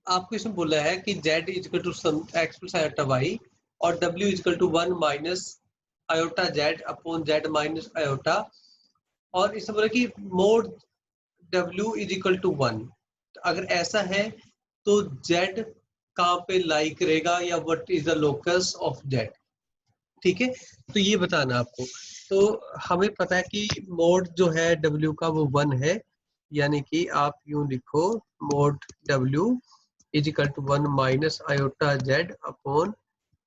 आपको इसमें बोला है कि z equal to some x plus iota y और w equal to 1 minus iota z upon z minus iota, और इसमें बोला कि mod w is equal to 1। अगर ऐसा है तो z कहाँ पे लाई करेगा या what is the locus of z। ठीक है, तो ये बताना आपको। तो हमें पता है कि मोड जो है w का वो 1 है, यानी कि आप यूं लिखो mod w is equal to 1 minus iota z upon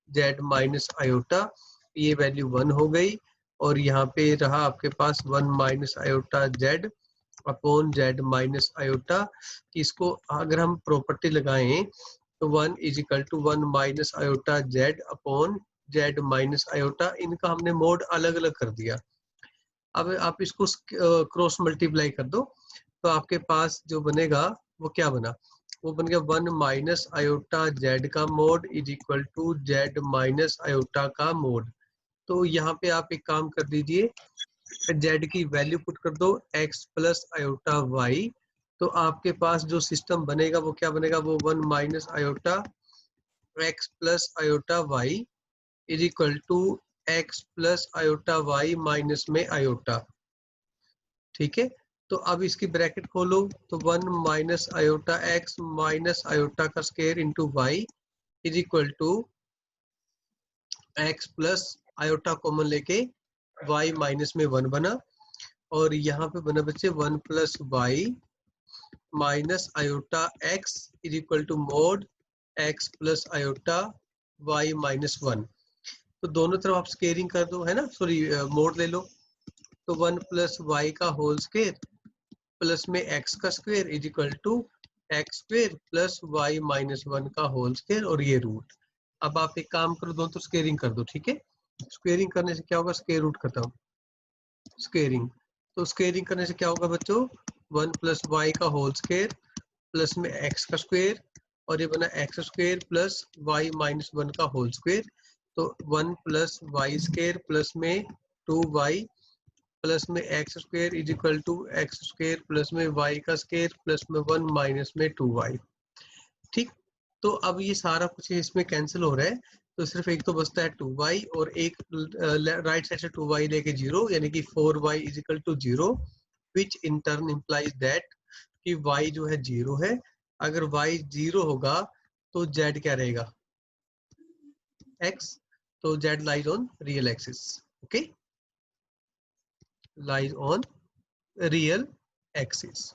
z minus iota, ये वैल्यू 1 हो गई। और यहाँ पे रहा आपके पास 1 minus iota z upon z minus iota. इसको अगर हम प्रॉपर्टी लगाएं तो 1 is equal to 1 minus iota z upon z minus iota, इनका हमने मोड अलग अलग कर दिया। अब आप इसको क्रॉस मल्टीप्लाई कर दो तो आपके पास जो बनेगा वो क्या बना, वो बन गया 1 माइनस आयोटा z का mod is equal to z minus iota का मोड। तो यहाँ पे आप एक काम कर दीजिए, z की वैल्यू पुट कर दो x प्लस आयोटा y, तो आपके पास जो सिस्टम बनेगा वो क्या बनेगा, वो 1 minus iota x plus iota y is equal to x plus iota y minus में आयोटा। ठीक है, तो अब इसकी ब्रैकेट खोलो तो 1 minus iota x minus iota का square into y is equal to x plus iota common लेके y माइनस में 1 बना, और यहाँ पे बना बच्चे 1 plus y minus iota x is equal to mod x plus iota y minus 1। तो दोनों तरफ आप स्केयरिंग कर दो, है ना, सॉरी मोड ले लो। तो 1 प्लस वाई का होल स्क्वायर प्लस में x का square is equal to x square plus y minus 1 का होल स्क्वायर और ये रूट। अब आप एक काम करो, दोनों तो स्केयरिंग कर दो। ठीक है, स्क्वेयरिंग करने से क्या होगा, स्क्वायर रूट खत्म, स्क्वेयरिंग। तो स्क्वेयरिंग करने से क्या होगा बच्चों, 1 प्लस वाई का होल स्क्वायर प्लस में x का स्क्वायर, और ये बना x square plus y minus 1 का होल स्क्वायर। तो 1 प्लस वाई स्क्वायर प्लस में 2y प्लस में x square is equal to x square plus में वाई का स्क्वायर प्लस में 1 माइनस में 2y। ठीक, तो अब ये सारा कुछ इसमें कैंसिल हो रहा है, तो सिर्फ एक तो बचता है 2y, और एक राइट साइड से 2y लेके 0, यानी कि 4y is equal to 0, which in turn implies that कि y जो है 0 है। अगर y 0 होगा तो z क्या रहेगा, x, तो z lies on real axis. Okay, lies on real axis.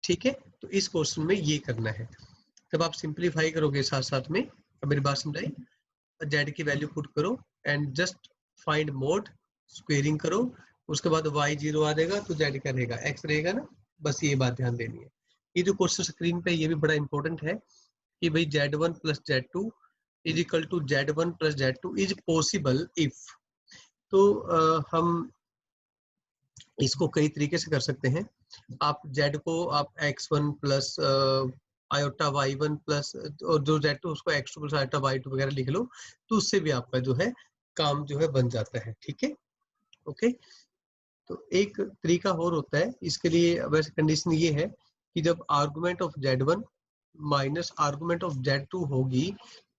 ठीक है, तो इस क्वेश्चन में ये करना है। जब आप सिंपलीफाई करोगे साथ साथ में, अब मेरी बात समझाई, z की वैल्यू पुट करो and just find mode, squaring करो, उसके बाद y 0 आ जाएगा तो z क्या रहेगा, x रहेगा ना। बस ये बात ध्यान देनी है। ये जो क्वेश्चन स्क्रीन पे ये भी बड़ा इंपॉर्टेंट है कि भाई z1 plus z2 is equal to z1 plus z2 is possible if. तो हम इसको कई तरीके से कर सकते हैं। आप z को आप x1 plus iota y1 plus, और जो z2 उसको x2 प्लस आयोटा y2 वगैरह लिख लो, तो उससे भी आपका जो है काम जो है बन जाता है। ठीक है, ओके। तो एक तरीका और होता है इसके लिए, वैसे कंडीशन ये है कि जब argument of z1 minus argument of z2 होगी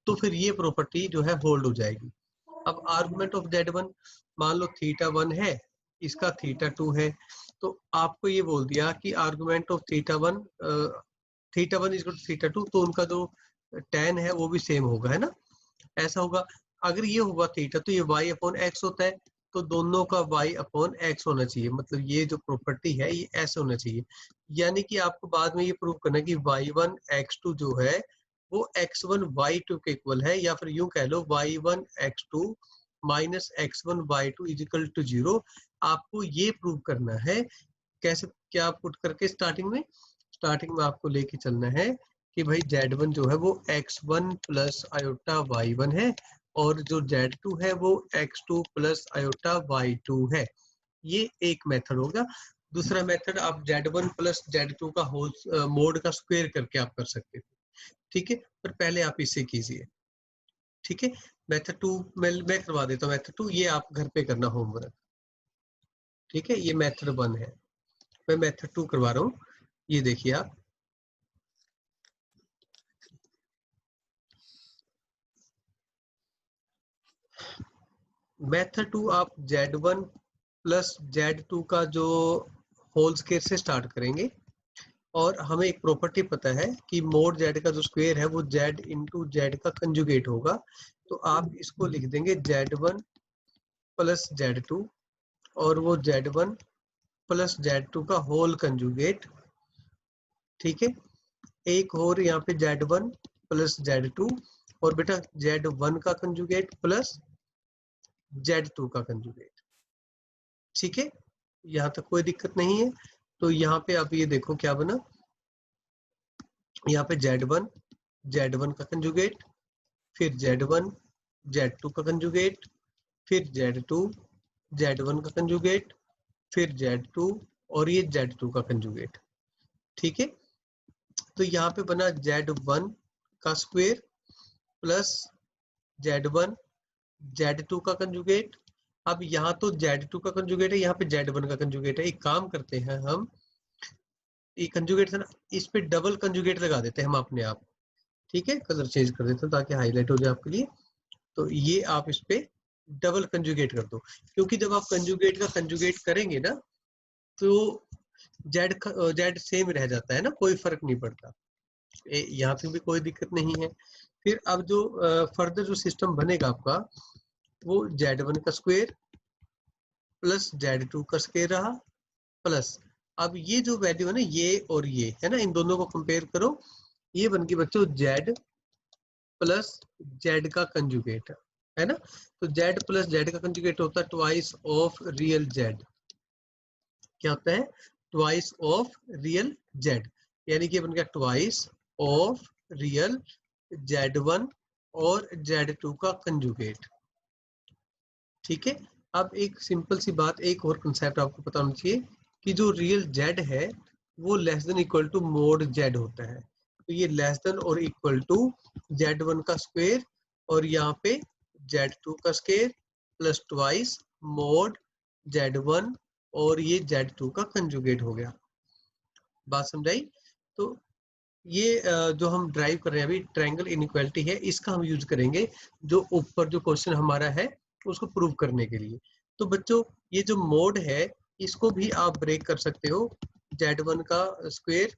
तो फिर ये प्रॉपर्टी जो है होल्ड हो जाएगी। अब आर्गुमेंट ऑफ z1 मान लो θ1 है, इसका θ2 है, तो आपको ये बोल दिया कि argument of θ1 is equal to θ2, तो उनका जो tan है वो भी सेम होगा, है ना, ऐसा होगा। अगर ये होगा थीटा तो ये y अपॉन x होता है, तो दोनों का y अपॉन x होना चाहिए, मतलब ये जो प्रॉपर्टी है ये ऐसे होना चाहिए। यानी कि आपको बाद में ये प्रूव करना है कि y1 x2 जो है वो x1 y2 के इक्वल है, या फिर यूं कह लो y1 x2 minus x1 y2 is equal to 0। आपको ये प्रूव करना है। कैसे, क्या पुट करके, स्टार्टिंग में आपको लेके चलना है कि भाई z1 जो है वो x1 प्लस आयोटा y1 है, और जो z2 है वो x2 प्लस आयोटा y2 है। ये एक मेथड होगा। दूसरा मेथड आप z1 प्लस z2 का होल मोड का स्क्वायर करके आप कर सकते थे। ठीक है, पर पहले आप इसे कीजिए। ठीक है, मेथड 2 मैं करवा देता हूँ। मेथड 2 ये आप घर पे करना होमवर्क। ठीक है, ये मेथड 1 है, मैं मेथड 2 करवा रहा हूँ। ये देखिए आप, मेथड 2 आप Z1 प्लस Z2 का जो होल स्क्वायर से स्टार्ट करेंगे और हमें एक प्रॉपर्टी पता है कि मोड Z का जो स्क्वायर है वो Z इंटू Z का कंजुगेट होगा। तो आप इसको लिख देंगे Z1 प्लस Z2 और वो Z1 प्लस Z2 का होल कंजुगेट। ठीक है, एक और यहाँ पे Z1 प्लस Z2 और बेटा Z1 का कंजुगेट प्लस Z2 का कंजुगेट। ठीक है, यहाँ तक कोई दिक्कत नहीं है। तो यहाँ पे आप ये देखो क्या बना, यहाँ पे Z1 का कंजुगेट, फिर Z1 Z2 का कंजुगेट, फिर Z1 का कंजुगेट, फिर Z2 और ये Z2 का कंजुगेट। ठीक है, तो यहाँ पे बना Z1 का स्क्वायर प्लस Z1 Z2 का कंजुगेट। अब यहाँ तो Z2 का कंजुगेट है, यहाँ पे Z1 का कंजुगेट है। एक काम करते हैं हम, ये कंजुगेट है ना, इस पे डबल कंजुगेट लगा देते हैं हम अपने आप। ठीक है, कलर चेंज कर देते हैं ताकि हाईलाइट हो जाए आपके लिए। तो ये आप इस पे डबल कंजुगेट कर दो, क्योंकि जब आप कंजुगेट का कंजुगेट करेंगे ना तो जेड सेम रह जाता है ना, कोई फर्क नहीं पड़ता। यहाँ पे भी कोई दिक्कत नहीं है। फिर अब जो फर्दर जो सिस्टम बनेगा आपका वो Z1 का स्क्वायर प्लस Z2 का स्क्वायर रहा प्लस, अब ये जो वैल्यू है ना ये और ये है ना, इन दोनों को कंपेयर करो, ये बन गई बच्चों Z प्लस Z का कंजुगेट है ना। तो Z प्लस Z का कंजुगेट होता है ट्वाइस ऑफ रियल Z। क्या होता है? ट्वाइस ऑफ रियल Z, यानी कि बन गया ट्वाइस ऑफ रियल Z1 और Z2 का कंजुगेट। ठीक है, अब एक सिंपल सी बात, एक और कंसेप्ट आपको पता होना चाहिए कि जो रियल Z है वो less than equal to mod Z होता है। तो ये लेस देन और इक्वल टू Z1 का स्क्वायर और यहाँ पे Z2 का square plus twice mode Z1 और ये Z2 का कंजुगेट हो गया। बात समझाई? तो ये जो हम ड्राइव कर रहे हैं अभी ट्रायंगल इनइक्वालिटी है, इसका हम यूज करेंगे जो ऊपर जो क्वेश्चन हमारा है उसको प्रूव करने के लिए। तो बच्चों ये जो मोड है इसको भी आप ब्रेक कर सकते हो, Z1 का स्क्वायर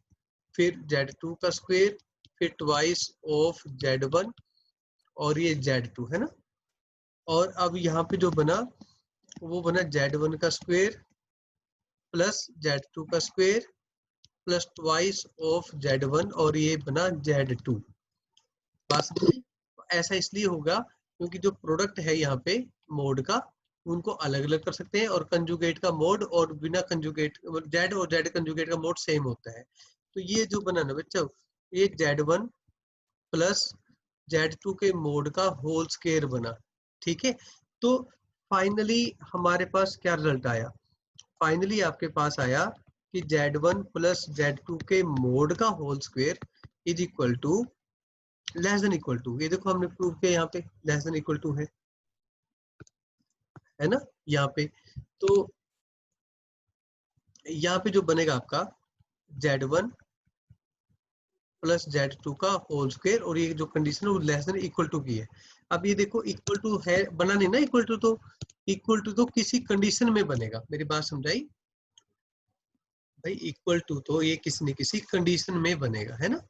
फिर Z2 का स्क्वायर फिर ट्वाइस ऑफ Z1 और ये Z2 है ना। और अब यहाँ पे जो बना वो बना Z1 का स्क्वायर प्लस Z2 का square plus twice of Z1 और ये बना Z2। बस ऐसा इसलिए होगा क्योंकि जो प्रोडक्ट है यहाँ पे मोड का उनको अलग अलग कर सकते हैं, और कंजुगेट का मोड और बिना कंजुगेट Z और Z कंजुगेट का मोड सेम होता है। तो ये जो बना ना बच्चों, ये Z1 प्लस Z2 के मोड का होल स्क्वायर बना। ठीक है, तो फाइनली हमारे पास क्या रिजल्ट आया? फाइनली आपके पास आया कि Z1 प्लस Z2 के मोड का whole square is equal to less than equal to, ये देखो हमने प्रूव किया यहाँ पे लेस देन इक्वल टू है ना यहाँ पे। तो यहाँ पे जो बनेगा आपका Z1 प्लस Z2 का होल स्क्वायर और ये जो कंडीशन है वो लेस देन इक्वल टू की है। अब ये देखो इक्वल टू है, बना नहीं ना इक्वल टू, तो इक्वल टू तो किसी कंडीशन में बनेगा। मेरी बात समझाई भाई? इक्वल टू तो ये किसी न किसी कंडीशन में बनेगा है ना।